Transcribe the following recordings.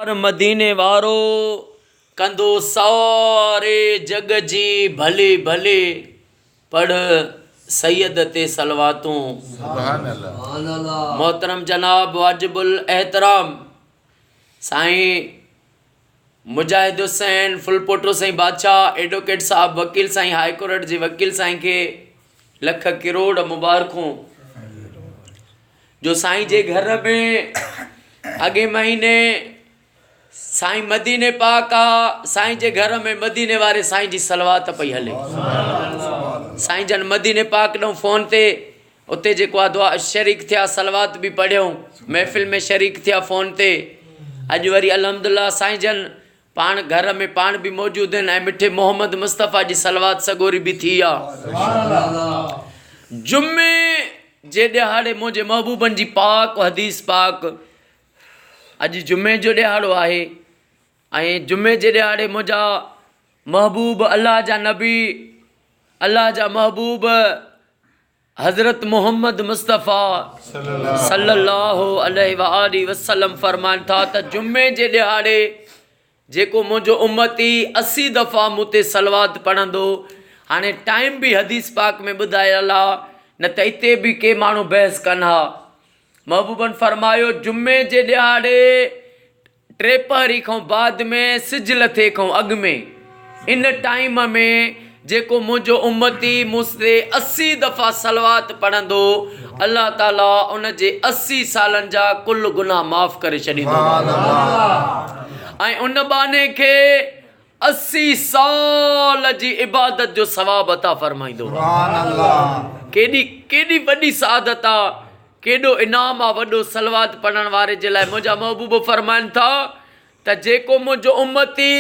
और मदीने वारो कंदो सारे जग जी भले भले पढ़ सैयद ते सलवातूं। मोहतरम जनाब वाजिबुल एहतराम साईं मुजाहिद हुसैन फुलपोटो साईं बादशाह एडवोकेट साहब वकील साईं हाई कोर्ट जे वकील साईं के लख करोड़ मुबारकूं जो साईं जे घर में अॻे महीने साईं मदीने पाक आ। साईं जे घर में मदीने वारे साईं जी सलवात पई हले। साईं जन मदीने पाक ॾऊं फ़ोन ते उते जेको आहे दुआ शरीक थिया, सलवात बि पढ़ियूं, महफ़िल में शरीक थिया फ़ोन ते। अॼु वरी अल्हम्दुलिल्लाह साईं जन पाण घर में पाण बि मौजूदु आहिनि ऐं मिठे मोहम्मद मुस्तफ़ा जी सलवात सगोरी बि थी आहे। जुमे जे ॾिहाड़े मुंहिंजे महबूबनि जी पाक हदीस पाक अॼु जुमे जो ॾिहाड़ो आहे ऐं जुमे जे ॾिहाड़े मुंहिंजा महबूब अल्लाह जा नबी अल्लाह जा महबूब हज़रत मोहम्मद मुस्तफ़ा सल्लल्लाहु अलैहि वसल्लम फरमाइनि था त जुमे जे ॾिहाड़े जेको मुंहिंजो उम्मती 80 दफ़ा मूं ते सलवात पढ़ंदो। हाणे टाइम बि हदीस पाक में ॿुधायल आहे, न त हिते बि के माण्हू बहस कनि हा। महबूबनि फरमायो जुमे जे ॾिहाड़े 3 पहरी खां बाद में सिज लथे खां अॻु में इन टाइम में जेको मुंहिंजो उम्मती मूंसे 80 दफ़ा सलवात पढ़ंदो अल्लाह ताला उन जे 80 सालनि जा कुल गुनाह माफ़ करे छॾींदो ऐं उन बाने खे 80 साल जी इबादत जो सवाब अता फरमाईंदो। केॾी वॾी सआदत आहे, केॾो इनाम आहे वॾो सलवात पढ़ण वारे जे लाइ। मुंहिंजा महबूब फरमाइनि था त जेको मुंहिंजो उम्मती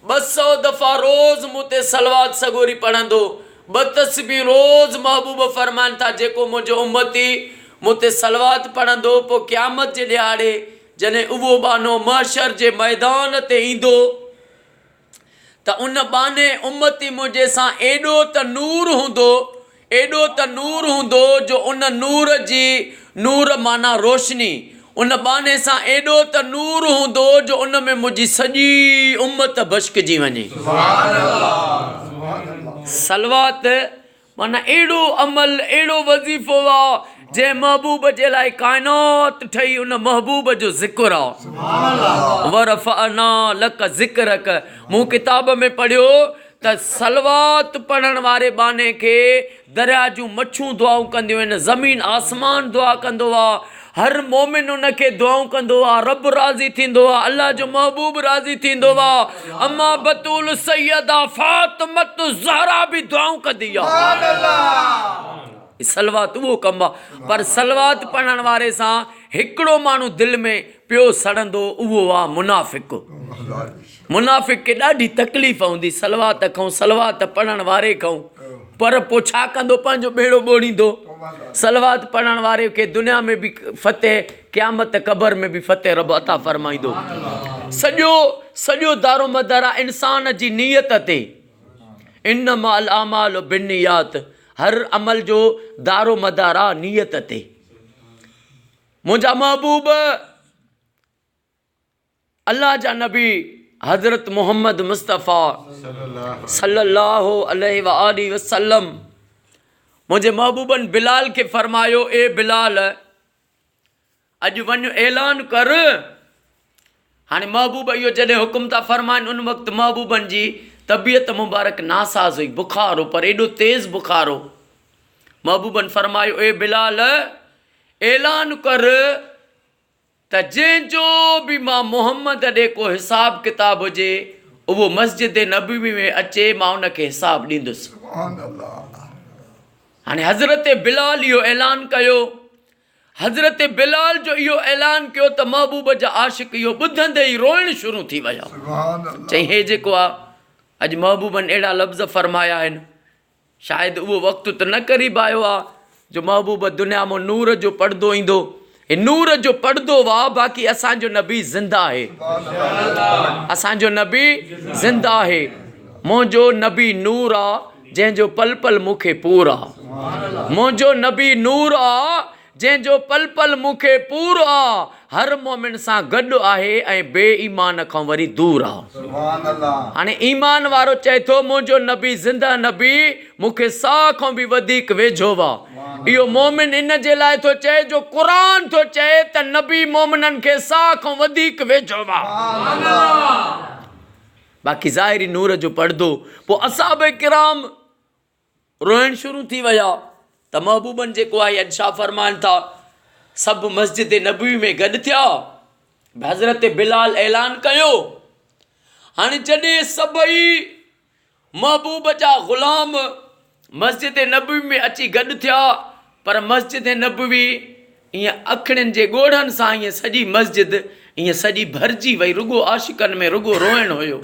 200 दफ़ा रोज़ मूं ते सलवात सगोरी पढ़ंदो, 2 तस्बीह रोज़ महबूब फरमाइनि था जेको मुंहिंजो उम्मती मूं ते सलवात पढ़ंदो पोइ क़यामत जे ॾिहाड़े जॾहिं उहो बानो महशर जे मैदान ते ईंदो त उन बाने उम्मती मुंहिंजे सां एॾो त नूर हूंदो जो उन नूर जी नूर माना रोशनी उन बाने सां एॾो त नूर हूंदो जो उन में मुंहिंजी सॼी उम्मत बशकजी वञे। सलवात माना अहिड़ो अमल अहिड़ो वज़ीफ़ो आहे जंहिं महबूब जे लाइ काइनात ठही उन महबूब जो ज़िक्र आहे। वरफ़अना लक ज़िक्रक मूं किताब में पढ़ियो त सलवात पढ़ण वारे बाने खे दरिया जूं मच्छूं दुआऊं कंदियूं आहिनि, ज़मीन आसमान दुआ कंदो आहे, हर मोमिन उन खे दुआऊं कंदो आहे, रब राज़ी थींदो आहे, अल्लाह जो महबूब राज़ी थींदो आहे। अम्मा बतूल सैयदा फातिमत ज़हरा बि दुआऊं कंदी आहे। सलवात उहो कमु आहे, पर सलवात पढ़ण वारे सां हिकिड़ो माण्हू दिलि में पियो सड़ंदो, उहो आहे मुनाफ़िक़। मुनाफ़िक़ खे ॾाढी तकलीफ़ हूंदी सलवात खां, सलवात पढ़ण वारे खां, पर पोइ छा कंदो, पंहिंजो ॿेड़ो ॿोड़ींदो। सलवात पढ़ण वारे खे दुनिया में बि फ़तेह, क़यामत क़बर में बि फ़तेह रब अता फरमाईंदो। सॼो दारो मदार आहे इंसान जी नीयत ते। इन्नमल अमालु बिन्नियात, हर अमल जो दारो मदार आहे नीयत ते। मुंहिंजा महबूब अल्लाह जा नबी हज़रत मोहम्मद मुस्तफ़ा सल्लल्लाहु अलैहि वसल्लम मुंहिंजे महबूबनि बिलाल खे फरमायो, ए बिलाल अॼु वञ ऐलान कर। हाणे महबूब इहो जॾहिं हुकुम था फरमाइनि उन वक़्तु महबूबनि जी तबियत मुबारक नासाज़ हुई, बुखार हो, पर एॾो तेज़ बुखार हो। महबूबनि फरमायो, ए बिलाल ऐलान कर त जंहिंजो बि मां मोहम्मद ॾे को हिसाब किताब हुजे उहो मस्जिद नबवी में अचे, मां उनखे हिसाब ॾींदुसि। हाणे हज़रत बिलाल इहो ऐलान कयो। हज़रत बिलाल जो इहो ऐलान कयो त महबूब जा आशिक़ इहो ॿुधंदे ई रोइण शुरू थी विया। चई हे जेको आहे अॼु महबूबनि अहिड़ा लफ़्ज़ फरमाया आहिनि, शायदि उहो वक़्तु त न क़रीब आयो आहे जो महबूब दुनिया में नूर जो पर्दो ईंदो। हे नूर जो पर्दो आहे, बाक़ी असांजो नबी ज़िंदा आहे। असांजो नबी ज़िंदा आहे। मुंहिंजो नबी नूर आहे जंहिंजो पल पल मूंखे पूर आहे। मुंहिंजो नबी नूर आहे जंहिंजो पल पल मूंखे पूर आहे। हर मोमिन सां गॾु आहे ऐं बेईमान खां वरी दूर आहे। हाणे ईमान वारो चए थो मुंहिंजो नबी ज़िंदा नबी मूंखे साह खां बि वधीक वेझो आहे। इहो मोमिन इन जे लाइ थो चए जो क़ुरान थो चए त नबी मोमिननि खे साह खां वधीक वेझो आहे। बाक़ी ज़ाहिरी नूर जो पर्दो पोइ असहाब किराम रोइण शुरू थी विया त महबूबनि जेको आहे अॼु छा फरमाइनि था। सभु मस्जिद नबवी में गॾु थिया, हज़रत बिलाल ऐलान कयो। हाणे जॾहिं सभई महबूब जा ग़ुलाम मस्जिद नबवी में अची गॾु थिया, पर मस्जिद नबवी ईअं अखियुनि जे ॻोढ़नि सां ईअं सॼी मस्जिद ईअं सॼी भरिजी वई, रुगो आशिकनि में रुगो रोइण हुयो।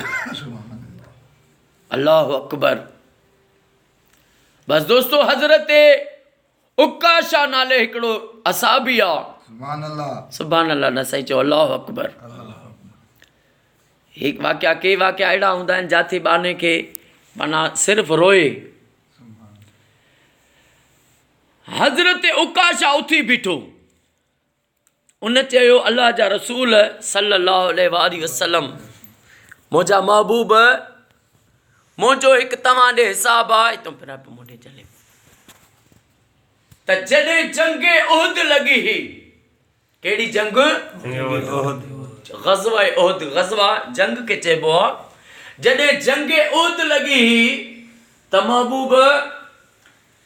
अल्लाह अकबर। बसि दोस्तो, हज़रत उकाशा नाले हिकिड़ो असाबी आहे। सुभान अल्लाह न सही चओ, अल्लाह अकबर। हिकु वाक़िया के वाक़िया अहिड़ा हूंदा आहिनि जाते बाने खे माना सिर्फ़ु रोए। हज़रत उकाशा उथी बीठो, उन चयो अल्लाह जा रसूल सल्लल्लाहु अलैहि वसल्लम, मुंहिंजा महबूब, मुंहिंजो हिकु तव्हां ॾे हिसाब आहे। तुम फिर मोटे चले त जॾहिं जंग उहद लॻी हुई, कहिड़ी जंग? ग़ज़वा उहद, ग़ज़वा जंग खे चइबो आहे। जॾहिं जंग उहद लॻी हुई त महबूब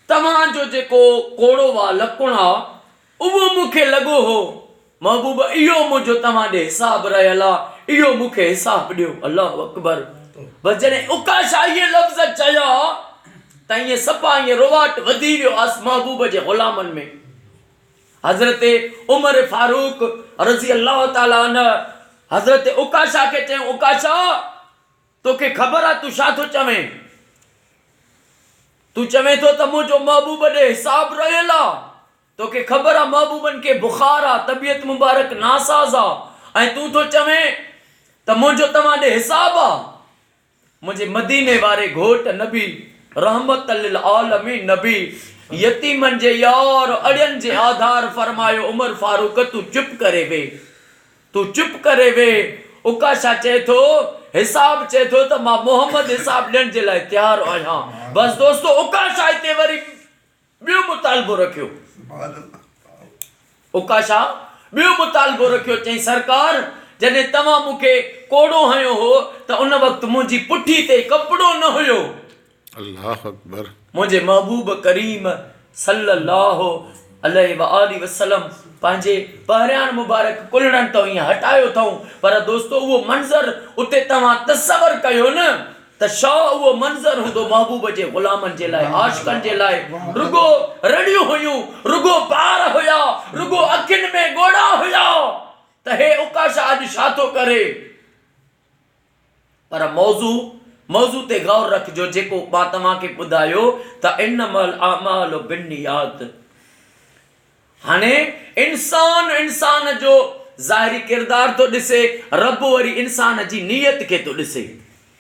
तव्हांजो जेको कोड़ो आहे, लकुण आहे, उहो मूंखे लॻो हो महबूब इहो मुंहिंजो तव्हां ॾे हिसाब रहियल आहे, इहो मूंखे हिसाब ॾियो। अल्लाह अकबर। बसि जॾहिं उकाशा इहे लफ़्ज़ चया त ईअं सफ़ा ईअं रोवाट वधी वियो आस महबूब जे ग़ुलामनि में। हज़रत उमर फारूक रज़ी अल्लाह ताला अन्हु हज़रत उकाशा खे चयूं, उकाशा तोखे ख़बर आहे तूं छा थो चवें? तूं चवें थो त मुंहिंजो महबूब ॾे हिसाब रहियल आहे। तोखे ख़बर आहे महबूबनि खे बुखार आहे, तबियत मुबारक नासाज़ आहे, ऐं तूं थो चवें त मुंहिंजो तव्हां ॾे हिसाब आहे। मुंहिंजे मदीने वारे घोट नबी रहमत लिल आलमीन नबी यतीमनि जे यार अड़ियनि जे आधार फरमायो, उमर फारूक तूं चुप करे वे, तूं चुप करे वे। उकाशा चए थो हिसाब, चए थो त मां मोहम्मद हिसाब ॾियण जे लाइ तयारु आहियां। बसि दोस्तो, उकाशा हिते वरी ॿियो मुतालबो रखियो। उकाशा ॿियो मुतालबो रखियो, चई सरकार जॾहिं तव्हां मूंखे कोड़ो हयो हो त उन वक़्तु मुंहिंजी पुठी ते कपिड़ो न हुयो। अल्लाह अकबर। मुंहिंजे महबूब करीम सल्लल्लाहु अलैहि वसल्लम पंहिंजे पहिरियां मुबारक कुलड़नि तो ईअं हटायो अथऊं। पर दोस्तो, उहो मंज़र उते तव्हां तसवर कयो न त छा उहो मंज़र हूंदो महबूब जे ग़ुलामनि जे लाइ, आशिक़नि जे लाइ। रुगो रड़ियूं हुयूं, रुगो पार हुया, रुगो अखियुनि में ॻोढ़ा हुया त हे उकाशा अॼु छा थो करे। पर मौज़ू ते गौर रखिजो, जेको मां तव्हांखे ॿुधायो त इन्नमल अमालु बिन्नियात। हाणे इंसान जो ज़ाहिरी किरदार थो ॾिसे, रब वरी इंसान जी नीयत खे थो ॾिसे।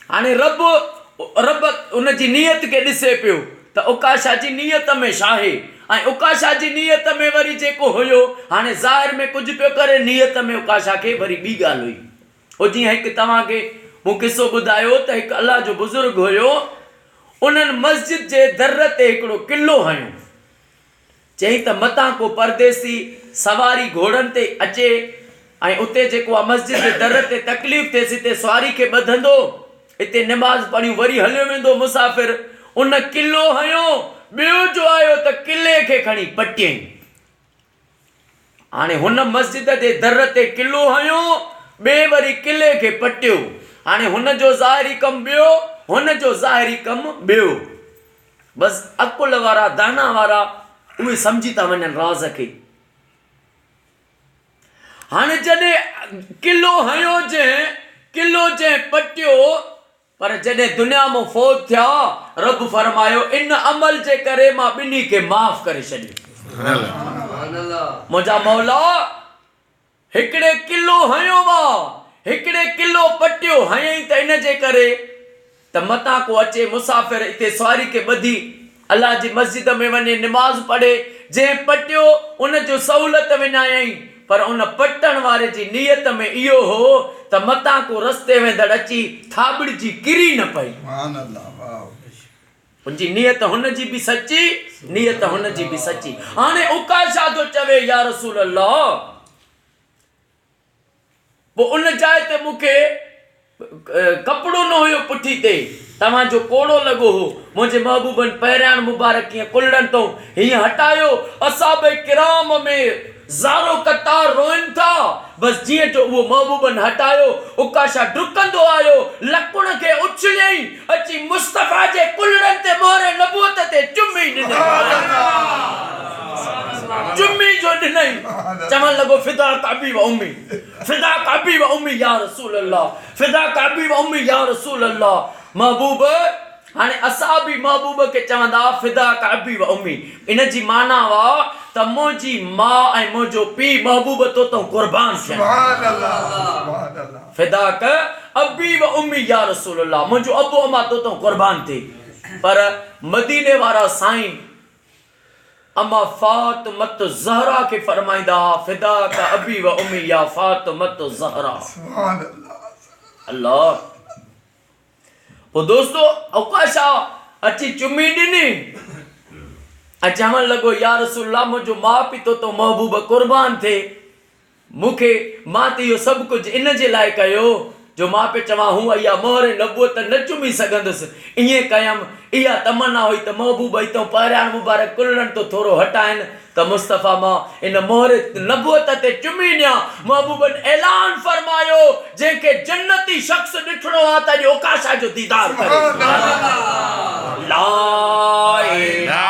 हाणे रब उन जी नीयत खे ॾिसे पियो त उकाशा जी नीयत में छा आहे, ऐं उकाशा जी नीयत में वरी जेको हुयो, हाणे ज़ाहिर में कुझु पियो करे, नीयत में उकाशा खे वरी ॿी ॻाल्हि हुई। उहो जीअं हिकु तव्हांखे मूं किसो ॿुधायो त हिकु अल्लाह जो बुज़ुर्ग हुयो, उन्हनि मस्जिद जे दर ते हिकिड़ो किलो हयो। चई त मतां को परदेसी सवारी घोड़नि ते अचे ऐं उते जेको आहे मस्जिद जे दर ते तकलीफ़ थिएसि, हिते सवारी खे ॿधंदो, हिते निमाज़ पढ़ियूं, वरी हलियो वेंदो मुसाफ़िर। उन किलो हयो, ॿियो जो आयो त किले खे खणी पटियईं। हाणे हुन मस्जिद जे दर ते किलो हयो, ॿिए वरी किले खे पटियो। हाणे हुन जो ज़ाहिरी कमु ॿियो, हुन जो ज़ाहिरी कमु ॿियो। बसि अकुल वारा दाना वारा उहे सम्झी था वञनि राज़ खे। हाणे जॾहिं किलो हयो किलो जंहिं पटियो, पर जॾहिं दुनिया मां फ़ौत थिया, रब फरमायो इन अमल जे करे मां ॿिन्ही खे माफ़ करे छॾियो। मुंहिंजा मौला हिकिड़े किलो हयो हिकिड़े किलो पटियो हयईं त इन जे करे त मतां को अचे मुसाफ़िर, हिते सवारी खे ॿधी अल्लाह जी मस्जिद में वञे निमाज़ पढ़े। जंहिं पटियो उन जो सहूलियत विञायईं, पर उन पटण वारे जी नियत में इहो हो त मतां को रस्ते वेंदड़ अची थाबड़ जी किरी न पई। उनजी नियत हुन जी भी सच्ची, नियत हुन जी भी सच्ची। हाणे उकाशा जो चवे या रसूल अल्लाह, वो उन जाइ ते मूंखे कपड़ो न हुयो पुठी ते, तव्हांजो कोड़ो लॻो हो, मुंहिंजे महबूबनि पहिरियां मुबारक कीअं कुल्हनि तो हीअं हटायो, असाबे किराम में ज़ारो कतार रोइन था। बस जीअं जो उहो महबूबनि हटायो, उकाशा डुकंदो आयो, लकुण खे उछलियई, अची मुस्तफा जे कुल्हनि ते मोहर नबूवत ते चुमी ॾिनई, चुमी जो ॾिनई, चवण लॻो फिदा काबी व उम्मी, फिदा काबी व उम्मी या रसूल अल्लाह, फिदा काबी व उम्मी या रसूल अल्लाह। महबूब हाणे असां बि महबूब खे चवंदा फिदा काबी व उम्मी, इन जी माना वा त मुंहिंजी माउ ऐं मुंहिंजो पीउ महबूब तो कुर्बान थियनि। फिदा क अबी व उम्मी या रसूल अल्लाह, मुंहिंजो अबो अमा तो कुर्बान थिए। पर मदीने वारा साईं अमा फातिमत ज़हरा के फरमाइंदा फिदा का अबी व उम्मी या फातिमत ज़हरा। अल्लाह वो दोस्तों अवकाशा अची चुमी ॾिनी ऐं चवण लॻो या रसूलल्लाह, मुंहिंजो माउ पीउ तो महबूब कुर्बान थिए, मूंखे मां त इहो सभु कुझु इन जे लाइ कयो जो मां पे चवां हूं इहा मोहर नबूवत न चुमी सघंदुसि। ईअं कयमि, इहा तमन्ना हुई त महबूब हितां पहिरियां मुबारक कुल्हनि तो थोरो हटाइनि त मुस्तफ़ा मां इन मोहर नबूवत ते चुमी ॾियां। महबूबनि ऐलान फरमायो, जंहिंखे जन्नती शख्स ॾिठणो आहे त अॼु उकाशा जो दीदार करे। ला इलाहा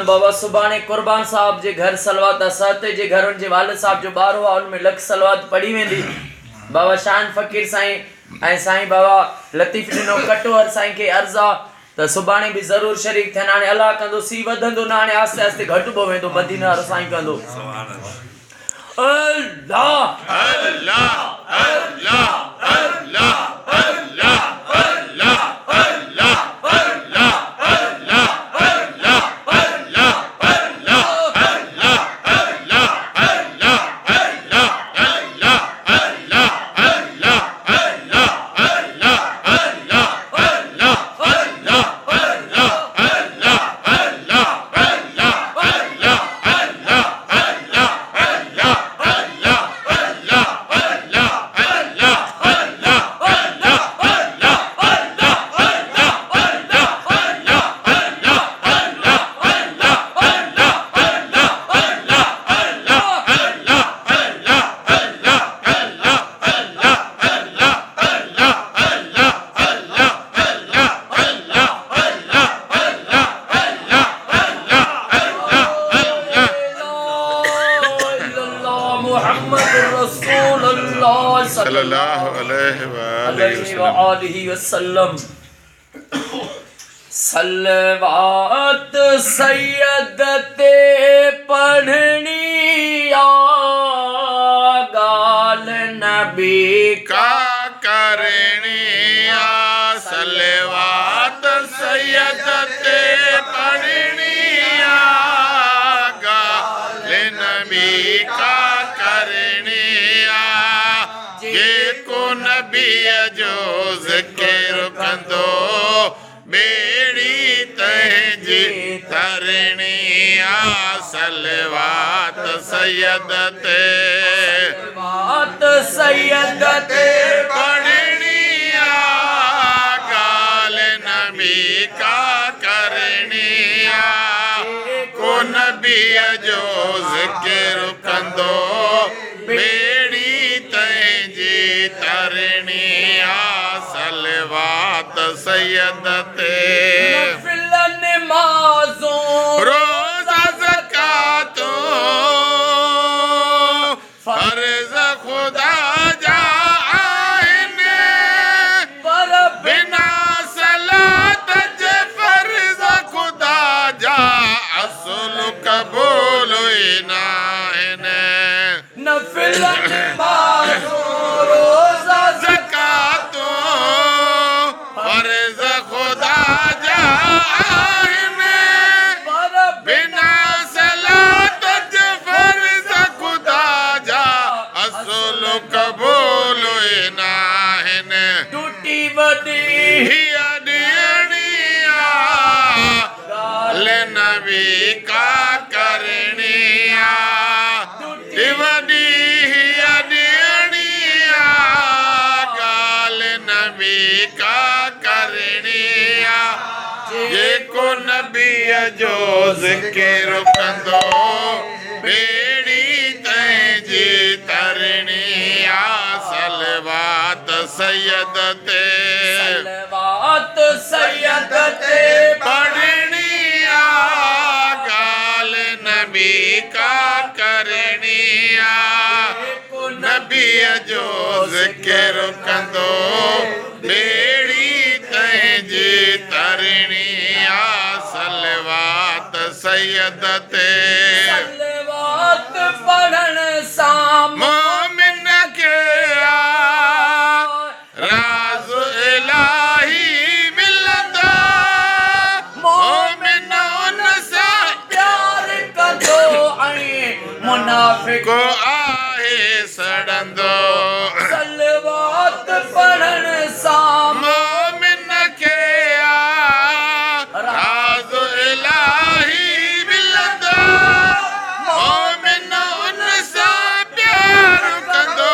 बाबा सुभाणे कुर्बान साहब जे घर सलवात साते जे घर जे वालिद साहब जो बारो आहे, उनमें लख सलवात पढ़ी वेंदी। बाबा शान फकीर साईं ऐं साईं बाबा लतीफ़ ॾिनो कटोहर साईं खे अर्ज़ा त सुभाणे बि ज़रूर शरीक थियनि। हाणे अलाह कंदो सी वधंदो न, हाणे आस्ते आस्ते घटिबो वेंदो, मदीना वारो साईं कंदो। अल्लाह अल्लाह अल्लाह अल्लाह अल्लाह सल्लल्लाहु अलैहि अलैहि वसल्लम सलवात सैयद ते पढ़नी गाल नबी का करनिया सलवात सैयद ते पढ़निया गाल नबी का करनिया ये को नबी जो ज़िक्र कंदो बेड़ी तंहिंजी तरनिया सलवात सैयद ते पढ़निया गाल नबी का करनिया को नबी जो ज़िक्र कंदो बेड़ी तंहिंजी तरनिया सलवात सैयद ते रोज़ा ज़कातों फर्ज़ खुदा जा आहिनि बिना सलात जे फर्ज़ खुदा जा असुल क़बूल ई न आहिनि ज़कातों फर्ज़ खुदा जा आहिनि बिना सलात जे फर्ज़ खुदा जा असुल क़बूल ई न आहिनि टूटी वॾी हिया ॾियणिया गाल नबी का करनिया वॾी हिया ॾियणिया गाल नबी का करनिया जेको नबीअ जो ज़िक्र कंदो बेड़ी तंहिंजी तरनिया सलवात सैयद ते पढ़निया गाल नबी का करनिया नबीअ जो ज़िक्र कंदो बेड़ी तंहिंजी तरनिया सलवात सैयद ते पढ़ण सां मोमिन के राज़ इलाही मिलंदा मोमिन उन सां प्यार कंदो ऐं मुनाफ़िक़ को आहे सड़ंदो सलवात पढ़ण सां मोमिन के राज़ इलाही मिलंदा मोमिन उन सां प्यार कंदो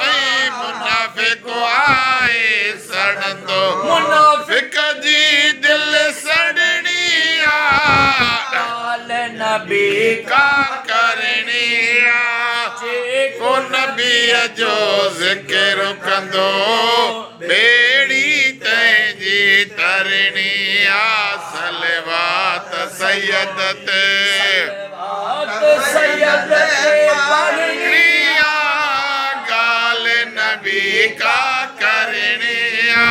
ऐं मुनाफ़िक़ आहे सड़ंदो मुनाफ़िक़ जी दिलि सड़नी गाल नबी का करनिया जेको नबीअ जो ज़िक्र कंदो बेड़ी तंहिंजी तरनिया सलवात सैयद ते पढ़निया गाल नबी का करनिया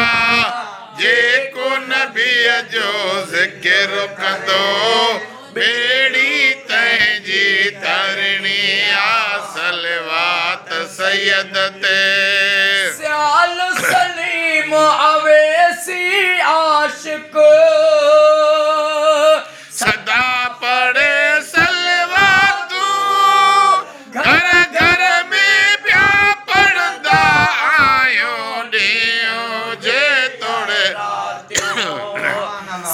जेको नबीअ जो ज़िक्र कंदो बेड़ी तंहिंजी तरनिया सलवात सैयद ते स्याल सलीम अवेसी आशिक सदा पढ़े सलवातूं घर घर में पिया पढ़ंदा आहियूं ॾींहों जे तोड़े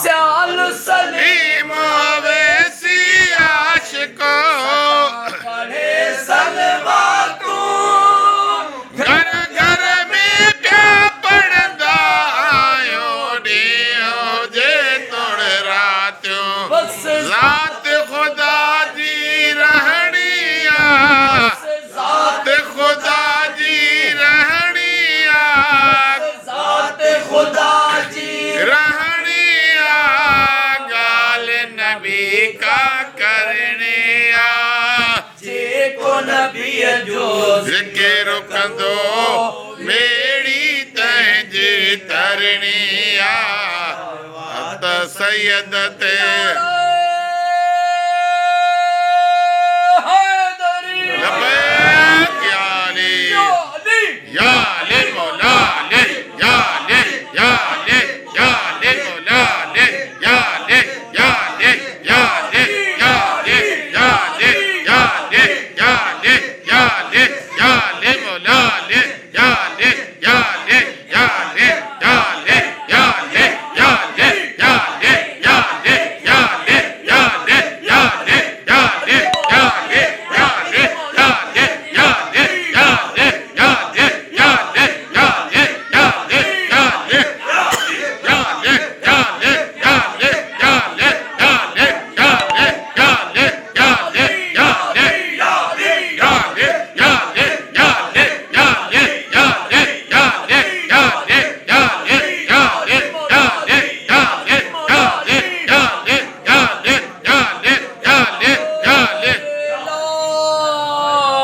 स्याल सलीम अवेसी आशिको पढ़े सलवातूं घर घर में पिया पढ़ंदा आहियूं ॾींहों जे तोड़े रातियूं बस ज़ात खुदा जी रहणिया ज़ात खुदा जी रहणिया ज़ात खुदा जी रहणिया गाल नबी का करनिया जेको नबीअ जो ज़िक्र कंदो करणी आ, हत सैयद ते